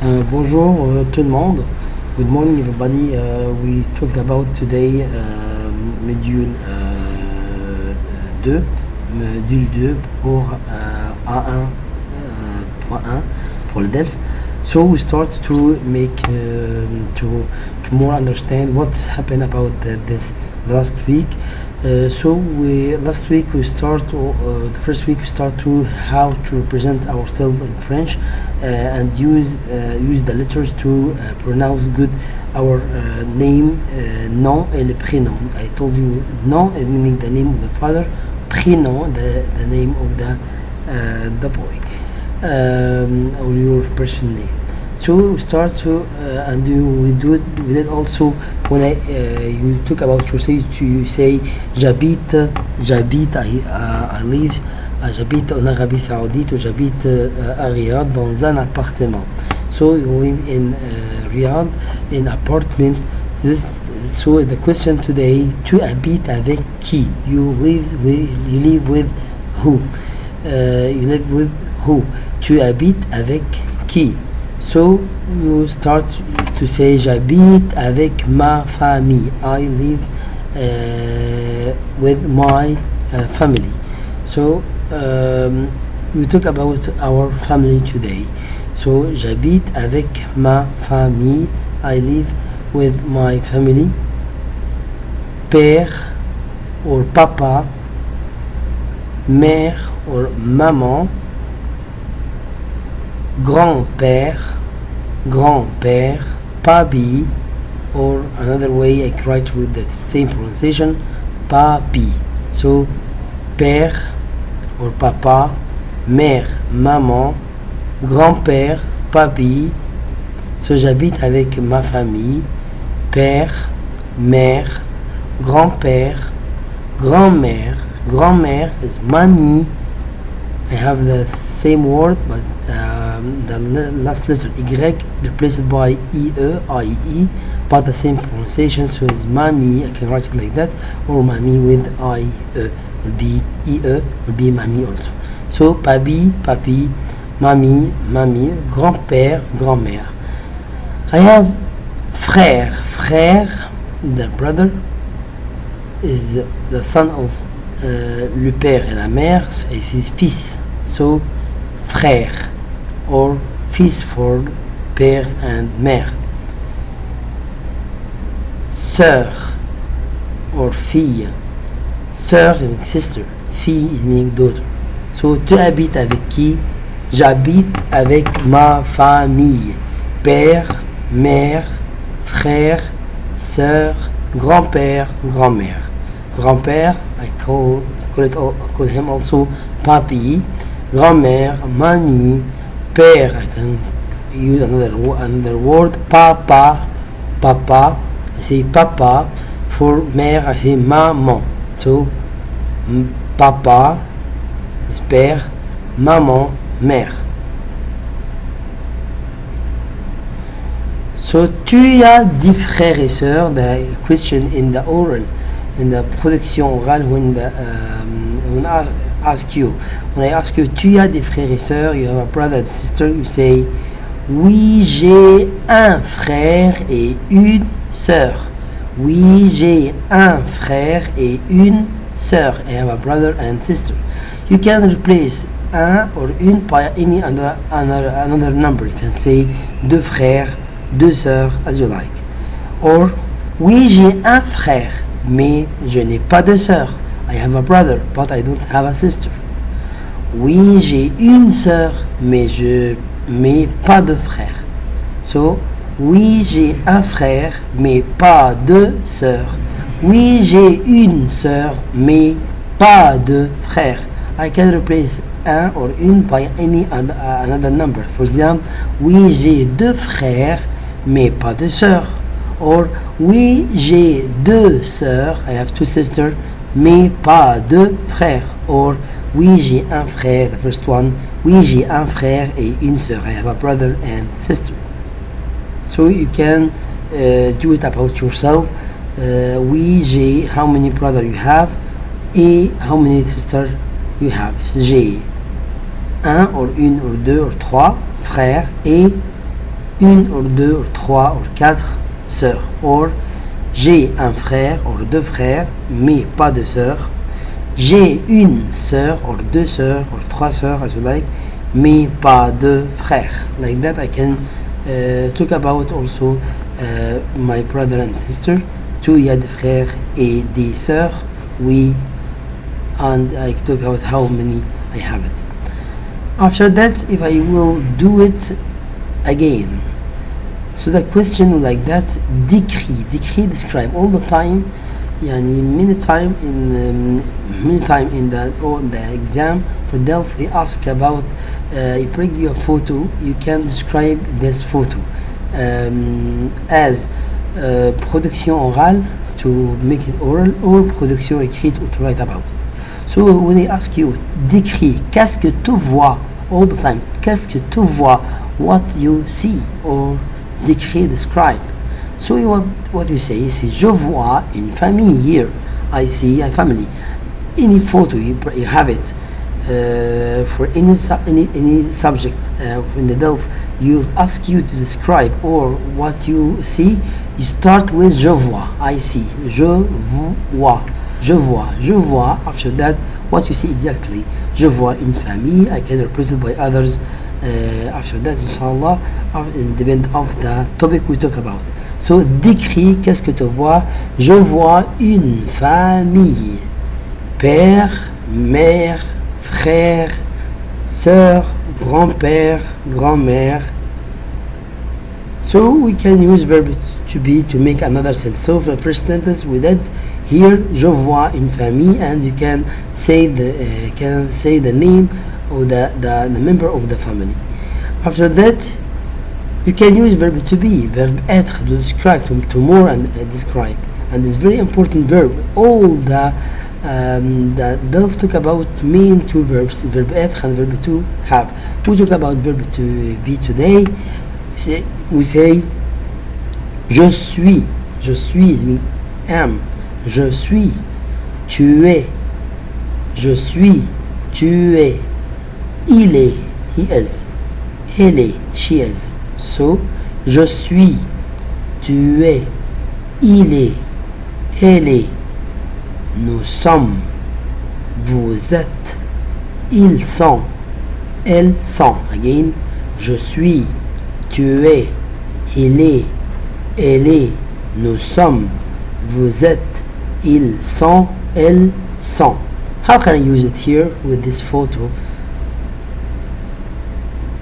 Bonjour tout le monde. Good morning everybody. We talked about today module 2, module 2 pour A1.1 pour le DELF. So we start to make to more understand what happened about this last week. Last week we start the first week we start to how to represent ourselves in French and use the letters to pronounce good our name, nom et le prénom. I told you nom is meaning the name of the father, prénom the name of the boy or your person name. So we start to and we did also when you talk about yourself, you say j'habite, I live, j'habite en Arabie Saoudite ou j'habite à Riyad dans un appartement. So you live in Riyad in apartment. So the question today, tu habites avec qui? You live with who? You live with who? Tu habites avec qui? So you start to say j'habite avec ma famille. I live with my family. So we talk about our family today. So j'habite avec ma famille. I live with my family. Père or papa, mère or maman, grand-père, papi, or another way I write with the same pronunciation, papi. So père or papa, mère, maman, grand-père, papi. So j'habite avec ma famille, père, mère, grand-père, grand-mère. Grand-mère is mamie. I have the same word but the last letter Y replaced by I-E, but the same pronunciation, so it's mamie. I can write it like that, or mamie with I-E will be I-E, will be mamie also. So papi, mamie, grand-père, grand-mère. I have frère, the brother is the son of le père et la mère is his fils, so frère or fils for père and mère. Sœur or fille, sœur is sister, fille is meaning daughter. So tu habites avec qui? J'habite avec ma famille, père, mère, frère, sœur, grand-père, grand-mère. Grand-père, I call him also papi. Grand-mère, mamie. Père, I can use another word, papa. I say papa. For mère, I say maman. So papa is père, maman, mère. So tu as 10 frères et sœurs. The question in the oral, in the production orale, when I ask you, tu as des frères et sœurs, you have a brother and sister, you say oui, j'ai un frère et une sœur. Oui, j'ai un frère et une sœur. I have a brother and sister. You can replace un or une by any another number. You can say deux frères, deux sœurs, as you like. Or oui, j'ai un frère, mais je n'ai pas de sœur. I have a brother, but I don't have a sister. Oui, j'ai une sœur, mais pas de frère. So, oui, j'ai un frère, mais pas de sœur. Oui, j'ai une sœur, mais pas de frère. I can replace un or une by any another number. For example, oui, j'ai deux frères, mais pas de sœur. Or, oui, j'ai deux sœurs, I have two sisters, mais pas de frères. Or, oui, j'ai un frère, the first one. Oui, j'ai un frère et une sœur. I have a brother and sister. So you can do it about yourself. Oui, j'ai, how many brothers you have, et how many sisters you have. J'ai un, ou une, ou deux, ou trois frères et une ou deux ou trois ou quatre sœurs. Or, j'ai un frère ou deux frères, mais pas de sœurs. J'ai une sœur or deux sœurs or trois sœurs, as you like, mais pas de frères. Like that, I can talk about also my brother and sister. Two, il y a des frères et des sœurs. We, and I talk about how many I have it. After that, if I will do it again, so the question like that, décrit, describe all the time. Yani many time in the exam for DELF they ask about you bring your photo, you can describe this photo as production orale to make it oral or production écrite or to write about it. So when they ask you décris, qu'est-ce que tu vois all the time, qu'est-ce que tu vois, what you see, or décris, describe. So what you say is je vois une famille here. I see a family. Any photo you have it for any subject in the DELF, you ask you to describe or what you see. You start with je vois. I see. Je vois. Je vois. Je vois. After that, what you see exactly. Je vois une famille. I can represent by others. After that, inshallah, depend of the topic we talk about. So, décris, qu'est-ce que tu vois? Je vois une famille. Père, mère, frère, sœur, grand-père, grand-mère. So, we can use verb to be to make another sentence. So, for the first sentence we did here, je vois une famille, and you can say the name or the member of the family. After that, you can use verb to be, verb être, to describe, to more and describe. And it's very important verb. All they'll talk about main two verbs, verb être and verb to have. We talk about verb to be today. We say je suis mean am, je suis, tu es, je suis, tu es, il est, he is, elle est, she is. So, je suis, tu es, il est, elle est, nous sommes, vous êtes, ils sont, elles sont. Again, je suis, tu es, il est, elle est, nous sommes, vous êtes, ils sont, elles sont. How can I use it here with this photo?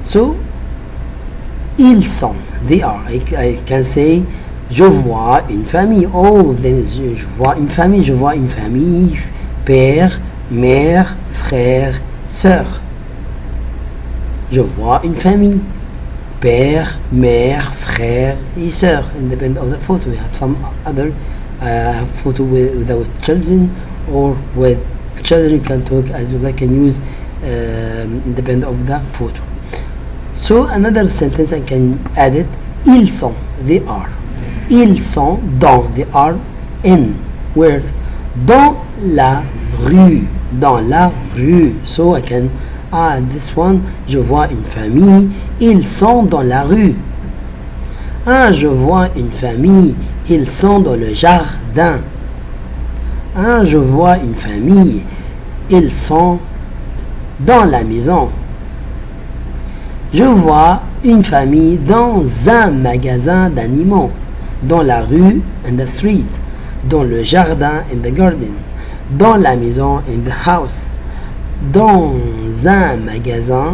So, ils sont, they are. I can say, je vois une famille. All of them is je vois une famille. Je vois une famille. Père, mère, frère, sœur. Je vois une famille. Père, mère, frère et sœur. Independent of the photo. We have some other photo without children, or with children. You can talk as you like, can use independent of the photo. So another sentence I can add it. Ils sont, they are. Ils sont dans, they are in. Where? Dans la rue. Dans la rue. So I can add this one. Je vois une famille. Ils sont dans la rue. Ah, je vois une famille. Ils sont dans le jardin. Ah, je vois une famille. Ils sont dans la maison. Je vois une famille dans un magasin d'animaux, dans la rue, in the street, dans le jardin, in the garden, dans la maison, in the house, dans un magasin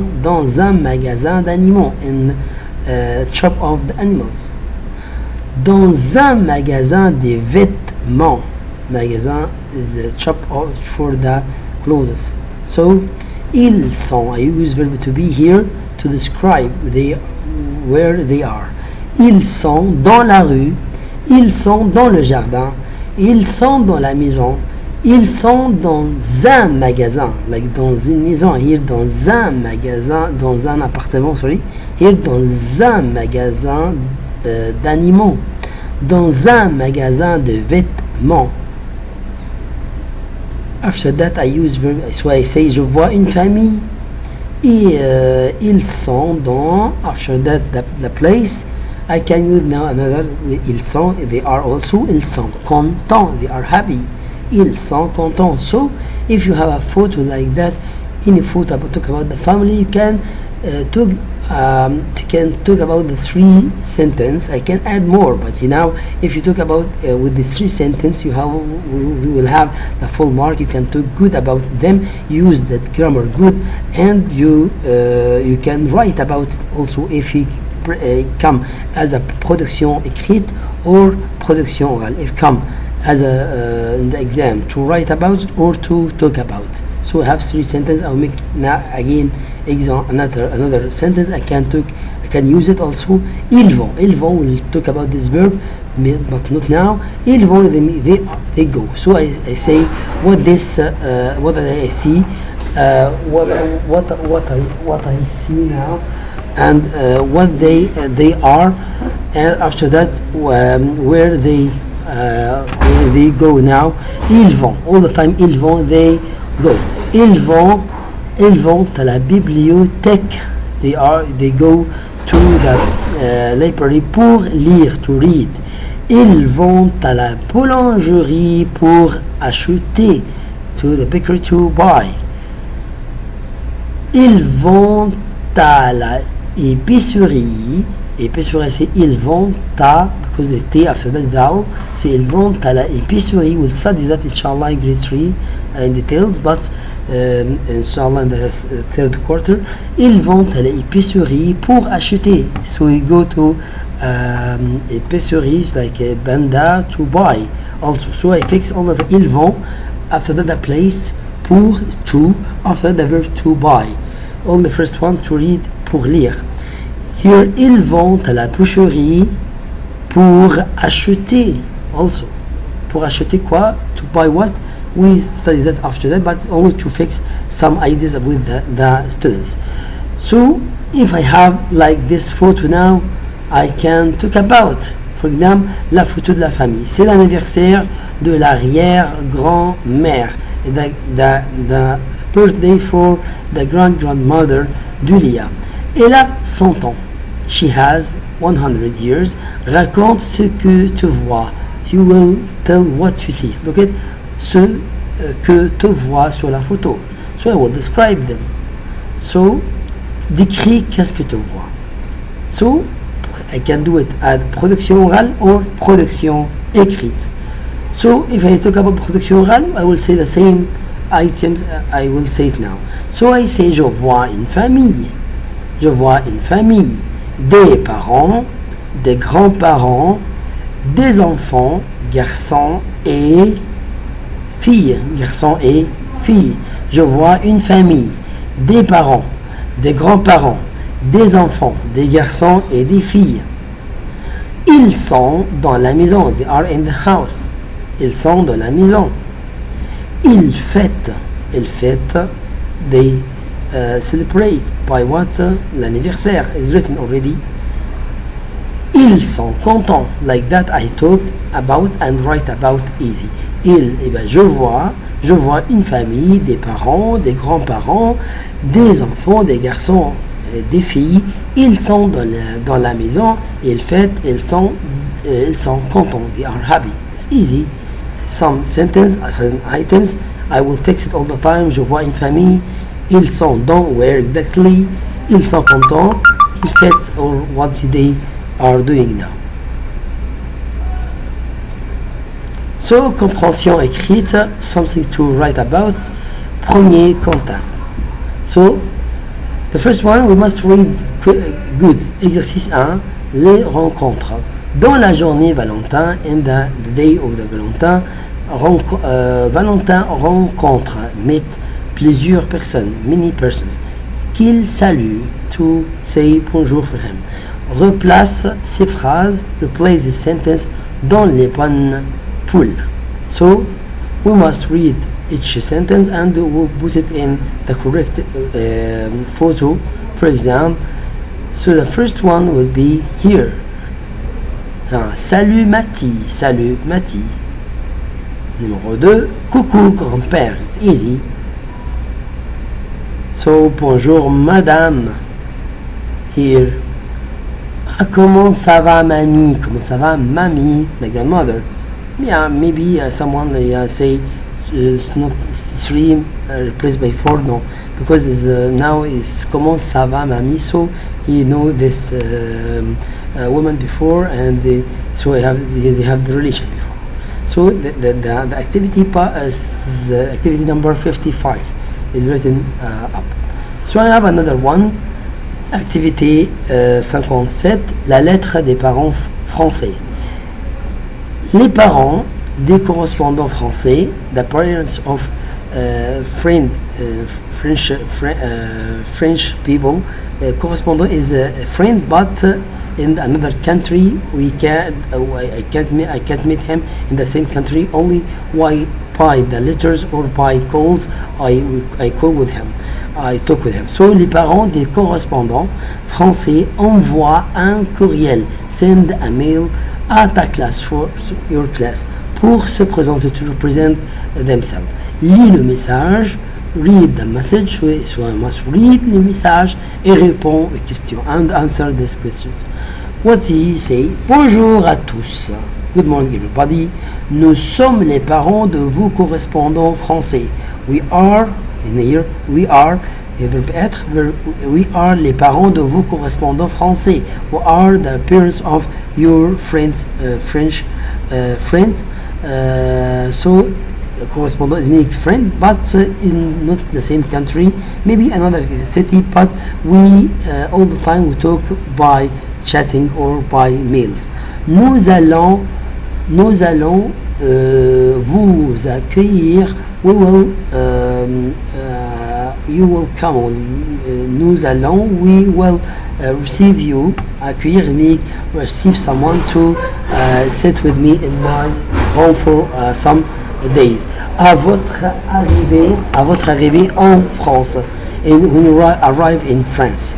d'animaux, in shop of the animals, dans un magasin de vêtements, magasin is the shop for the clothes. So, ils sont, I use verb to be here to describe where they are. Ils sont dans la rue, ils sont dans le jardin, ils sont dans la maison, ils sont dans un magasin, like dans une maison, here dans un magasin, dans un appartement, sorry, here dans un magasin d'animaux, dans un magasin de vêtements. After that I use verb, so I say je vois une famille. Et ils sont dans, after that, the place, I can use now another. Ils sont, they are also, ils sont contents, they are happy. Ils sont contents. So if you have a photo like that, any photo talk about the family, you can talk about the three sentence. I can add more, but now if you talk about with the three sentence, you will have the full mark. You can talk good about them, use that grammar good, and you can write about it also if you come as a production écrite or production orale. If come as a in the exam to write about it or to talk about. So I have three sentences. I'll make now again another sentence. I can use it also. Ils vont will talk about this verb, but not now. Ils vont, they go. So I say what I see, what I see now, and what they are, and after that where they go now. Ils vont, all the time. Ils vont, they go. Ils vont à la bibliothèque. They go to the library pour lire, to read. Ils vont à la boulangerie pour acheter, to the bakery to buy. Ils vont à la épicerie. Épicerie, c'est ils vont à, because the T after that vowel, so ils vont à la épicerie. We'll study that inshallah in grade 3 in details, but inshallah in the third quarter. Ils vont à la épicerie pour acheter. So we go to épiceries like Banda to buy also. So I fix all of the ils vont, after that the place, pour, to, after the verb to buy. All the first one to read, pour lire. Here, ils vont à la boucherie pour acheter also. Pour acheter quoi? To buy what? We study that after that, but only to fix some ideas with the students. So, if I have like this photo now, I can talk about, for example, la photo de la famille. C'est l'anniversaire de l'arrière-grand-mère. The birthday for the grandmother d'Ulia. Elle a 100 ans. She has 100 years. Raconte ce que tu vois. You will tell what you see. Look at ce que tu vois sur la photo. So I will describe them. So, décris qu'est-ce que tu vois. So, I can do it at production orale or production écrite. So, if I talk about production orale, I will say the same items. I will say it now. So I say, je vois une famille. Je vois une famille, des parents, des grands-parents, des enfants, garçons et filles. Garçons et filles. Je vois une famille, des parents, des grands-parents, des enfants, des garçons et des filles. Ils sont dans la maison. They are in the house. Ils sont dans la maison. Ils fêtent. They celebrate. By what? L'anniversaire is written already. Ils sont contents. Like that I talked about and write about easy. Ils, je vois une famille, des parents, des grands-parents, des enfants, des garçons, des filles. Ils sont dans la maison. Ils fêtent. Ils sont contents. They are happy. It's easy. Some sentence, some items. I will fix it all the time. Je vois une famille. Ils sont dans, where exactly? Ils sont contents. Ils fêtent, or what they are doing now. So, compréhension écrite, something to write about. Premier contact. So, the first one, we must read good. Exercice 1, les rencontres. Dans la journée Valentin, in the day of the Valentin, Valentin rencontre, meet plusieurs personnes, many persons, qu'il salue, to say bonjour for him. Replace ces phrases, replace the sentence dans les bonnes poules. So, we must read each sentence and we'll put it in the correct photo, for example. So the first one will be here. Salut Mati, salut Mati. Numéro 2, coucou grand-père, it's easy. So, bonjour madame. Here, Comment ça va, mamie? Comment ça va, mamie? My grandmother. Yeah, maybe someone say it's not 3 replaced by 4. No, because now it's comment ça va, mamie. So he know this woman before, and so they have the relation before. So the activity is activity number 55 is written up. So I have another one. Activité 57, la lettre des parents français. Les parents des correspondants français, the parents of French people, correspondent is a friend, but in another country I can't meet him in the same country, only by the letters or by calls I call with him. I talk with him. So, les parents des correspondants français envoient un courriel, send a mail à ta classe, for your class, pour se présenter, to represent themselves. Lis le message, read the message, so I must read le message et répond aux questions, and answer these questions. What he say? Bonjour à tous. Good morning everybody. Nous sommes les parents de vos correspondants français. We are we are les parents de vos correspondants français. We are the parents of your friends, French friends. So correspondent is meaning friend, but in not the same country, maybe another city, but we all the time we talk by chatting or by mails. Nous allons vous accueillir. We will you will come. Nous allons, we will receive you. Accueillir means receive someone to sit with me in my home for some days. À votre arrivée en France, and when you arrive in France.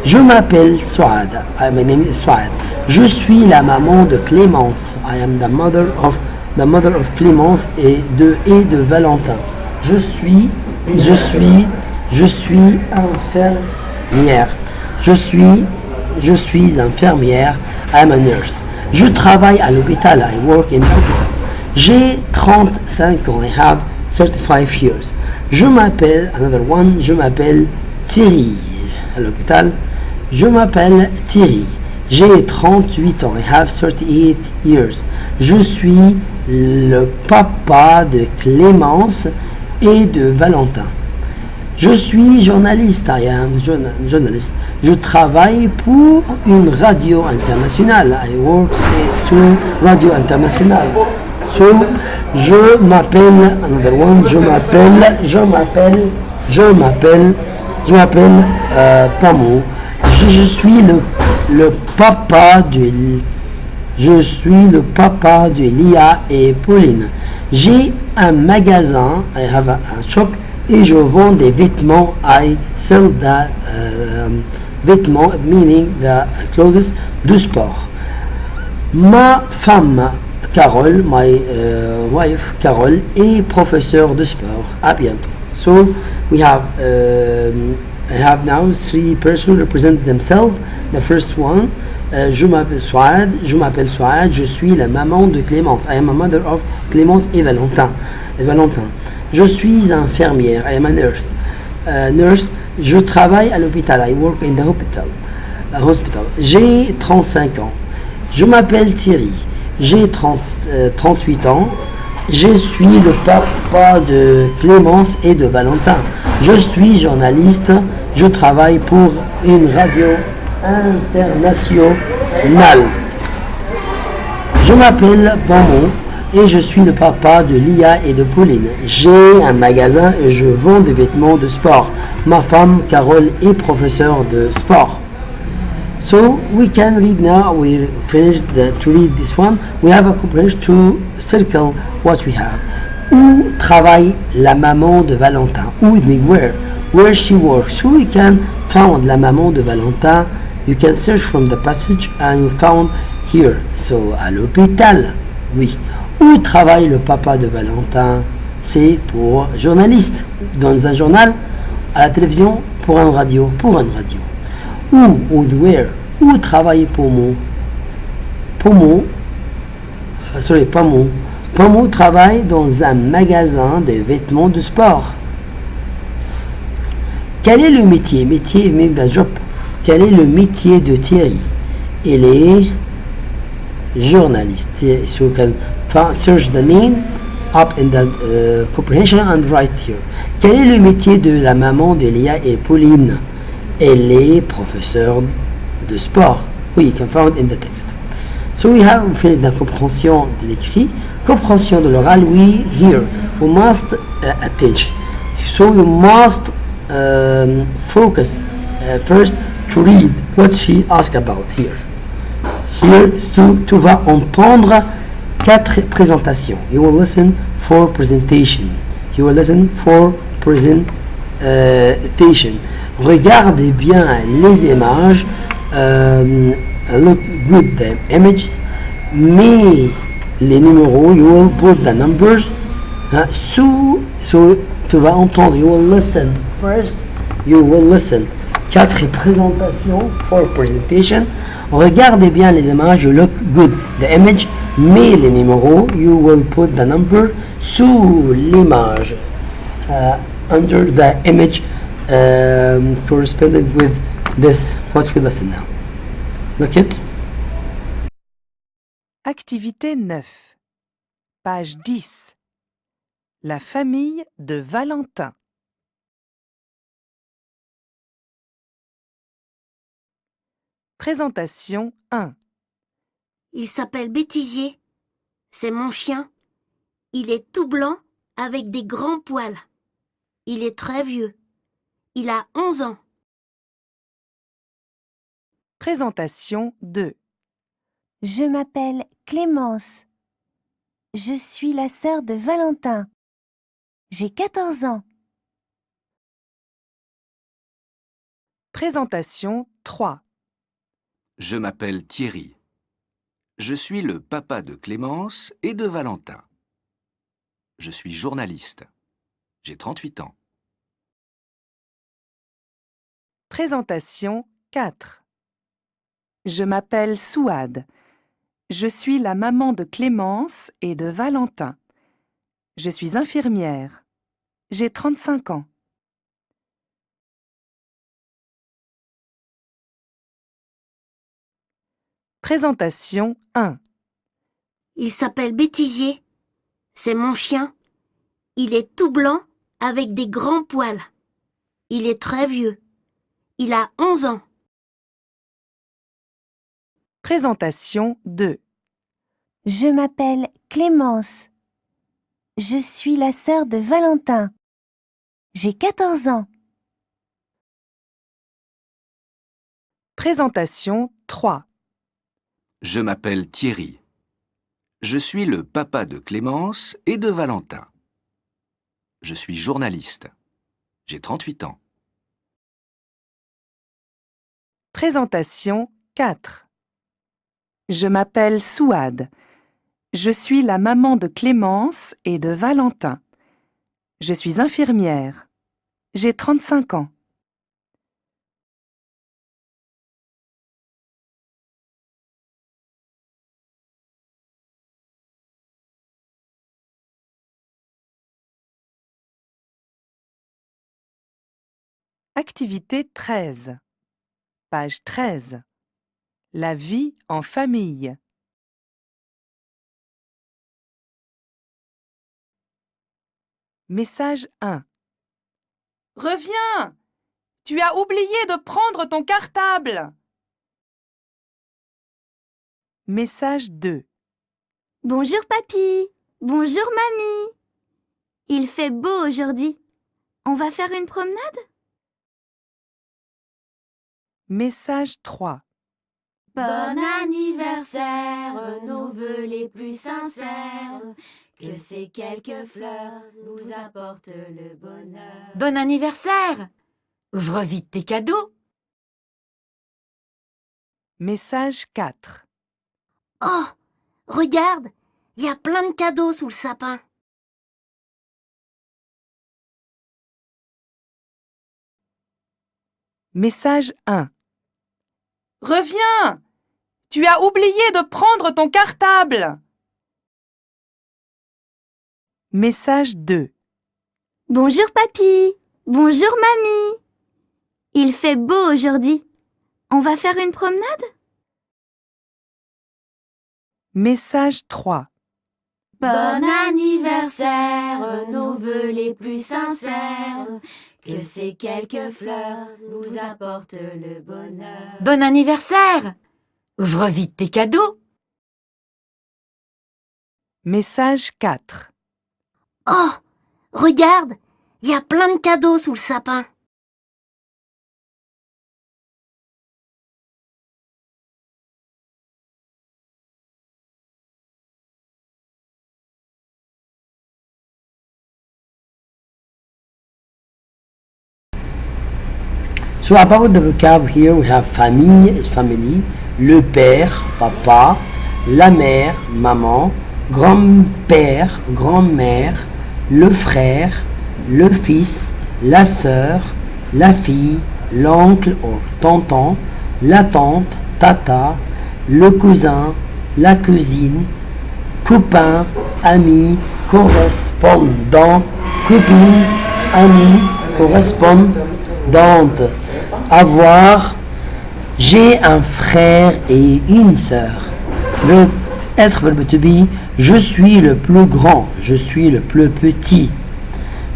Je m'appelle Souad. My name is Souad. Je suis la maman de Clémence. I am the mother of Clémence et de Valentin. Je suis infirmière. Je suis infirmière. I am a nurse. Je travaille à l'hôpital. I work in hospital. J'ai 35 ans. I have 35 years. Je m'appelle Thierry. À l'hôpital, je m'appelle Thierry. J'ai 38 ans. I have 38 years. Je suis le papa de Clémence et de Valentin. Je suis journaliste. I am journalist. Je travaille pour une radio internationale. I work to radio international. So, je m'appelle Pamo. Je suis le papa de Lia et Pauline. J'ai un magasin, I have a shop, et je vends des vêtements. I sell the vêtements, meaning the clothes de sport. Ma femme Carole, my wife Carole, est professeure de sport. À bientôt. So we have I have now 3 persons represent themselves. The first one, je m'appelle Souad, je suis la maman de Clémence. I am a mother of Clémence et Valentin. Je suis infirmière. I am a nurse. Nurse, je travaille à l'hôpital. I work in the hospital. J'ai 35 ans. Je m'appelle Thierry. J'ai 38 ans. Je suis le papa de Clémence et de Valentin. Je suis journaliste. Je travaille pour une radio internationale. Je m'appelle Pamo et je suis le papa de Lia et de Pauline. J'ai un magasin et je vends des vêtements de sport. Ma femme Carole est professeure de sport. So we can read now. We finished to read this one. We have accomplished to circle what we have. Où travaille la maman de Valentin? Où it means where she works. So we can found la maman de Valentin. You can search from the passage and you found here. So à l'hôpital, oui. Où travaille le papa de Valentin? C'est pour journaliste dans un journal, à la télévision, pour une radio. Où ou where Où travaille Pomo? Pomo, Pomo. Pomo travaille dans un magasin de vêtements de sport. Quel est le métier? Métier, même la job. Quel est le métier de Thierry? Il est journaliste. So you can search the name up in the comprehension and write here. Quel est le métier de la maman de Léa et Pauline? Elle est professeure de sport. Oui, you can find in the text. So we have finished la compréhension de l'écrit. Compréhension de l'oral, we hear. We must attention. So you must focus first to read what she asked about here. Here, tu vas entendre 4 présentations. You will listen for presentation. You will listen for presentation. Regardez bien les images. Look good the images. Mais les numéros, you will put the numbers. So tu vas entendre. You will listen first. You will listen. 4 présentations for presentation. Regardez bien les images, you look good the image, mais les numéros, you will put the number sous l'image, under the image corresponding with this, what we listen now. Look it. Activité 9, page 10. La famille de Valentin. Présentation 1. Il s'appelle Bêtisier. C'est mon chien. Il est tout blanc avec des grands poils. Il est très vieux. Il a 11 ans. Présentation 2. Je m'appelle Clémence. Je suis la sœur de Valentin. J'ai 14 ans. Présentation 3. Je m'appelle Thierry. Je suis le papa de Clémence et de Valentin. Je suis journaliste. J'ai 38 ans. Présentation 4. Je m'appelle Souad. Je suis la maman de Clémence et de Valentin. Je suis infirmière. J'ai 35 ans. Présentation 1. Il s'appelle Bêtisier. C'est mon chien. Il est tout blanc avec des grands poils. Il est très vieux. Il a 11 ans. Présentation 2. Je m'appelle Clémence. Je suis la sœur de Valentin. J'ai 14 ans. Présentation 3. Je m'appelle Thierry. Je suis le papa de Clémence et de Valentin. Je suis journaliste. J'ai 38 ans. Présentation 4. Je m'appelle Souad. Je suis la maman de Clémence et de Valentin. Je suis infirmière. J'ai 35 ans. Activité 13. Page 13. La vie en famille. Message 1. Reviens! Tu as oublié de prendre ton cartable! Message 2. Bonjour papy, bonjour mamie. Il fait beau aujourd'hui. On va faire une promenade? Message 3. Bon anniversaire, nos vœux les plus sincères. Que ces quelques fleurs nous apportent le bonheur. Bon anniversaire! Ouvre vite tes cadeaux. Message 4. Oh, regarde, il y a plein de cadeaux sous le sapin. Message 1. Reviens! Tu as oublié de prendre ton cartable! Message 2. Bonjour papy. Bonjour mamie. Il fait beau aujourd'hui. On va faire une promenade? Message 3. Bon anniversaire, nos vœux les plus sincères, que ces quelques fleurs nous apportent le bonheur. Bon anniversaire! Ouvre vite tes cadeaux. Message 4. Oh, regarde, il y a plein de cadeaux sous le sapin. So about the vocab here we have famille is family, le père, papa, la mère, maman, grand-père, grand-mère, le frère, le fils, la sœur, la fille, l'oncle ou tonton, la tante, tata, le cousin, la cousine, copain, ami, correspondant, copine, ami, correspondante. Avoir, j'ai un frère et une sœur. Verbe être, verbe to be, je suis le plus grand, je suis le plus petit.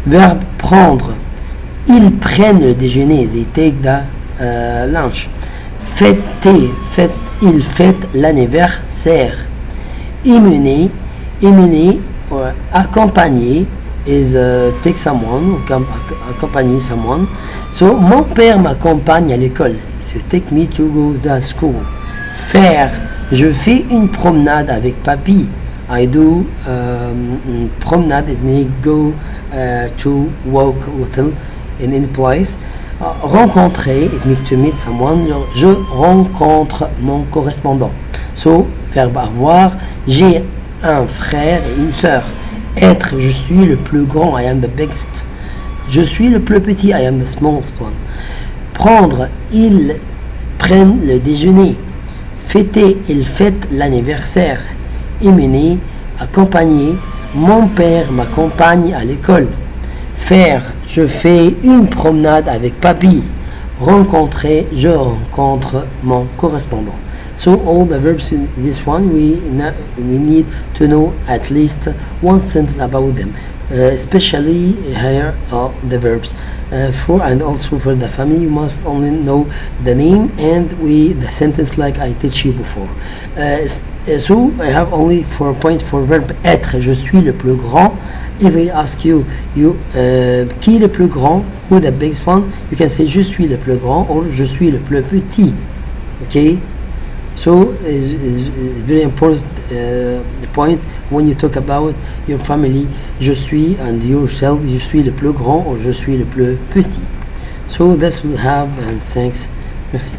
Verbe prendre, ils prennent le déjeuner, they take the lunch. Fêter, ils fêtent l'anniversaire. Émener, accompagner is take someone, accompagner someone. So, mon père m'accompagne à l'école. So, take me to go to school. Faire, je fais une promenade avec papy. I do promenade, it means go to walk a little in any place. Rencontrer, it means to meet someone. Je rencontre mon correspondant. So, verbe avoir, j'ai un frère et une sœur. Être, je suis le plus grand, I am the biggest. Je suis le plus petit, I am the smallest one. Prendre, ils prennent le déjeuner. Fêter, ils fêtent l'anniversaire. Émener, accompagner, mon père m'accompagne à l'école. Faire, je fais une promenade avec papy. Rencontrer, je rencontre mon correspondant. So all the verbs in this one, we need to know at least one sentence about them. Especially here are the verbs. For and also for the family, you must only know the name and the sentence like I teach you before. So I have only 4 points for verb être. Je suis le plus grand. If I ask you, qui est le plus grand? Who the biggest one? You can say je suis le plus grand or je suis le plus petit. Okay. So it's very important point when you talk about your family. Je suis and yourself. Je suis le plus grand or je suis le plus petit. So that's what we have and thanks. Merci.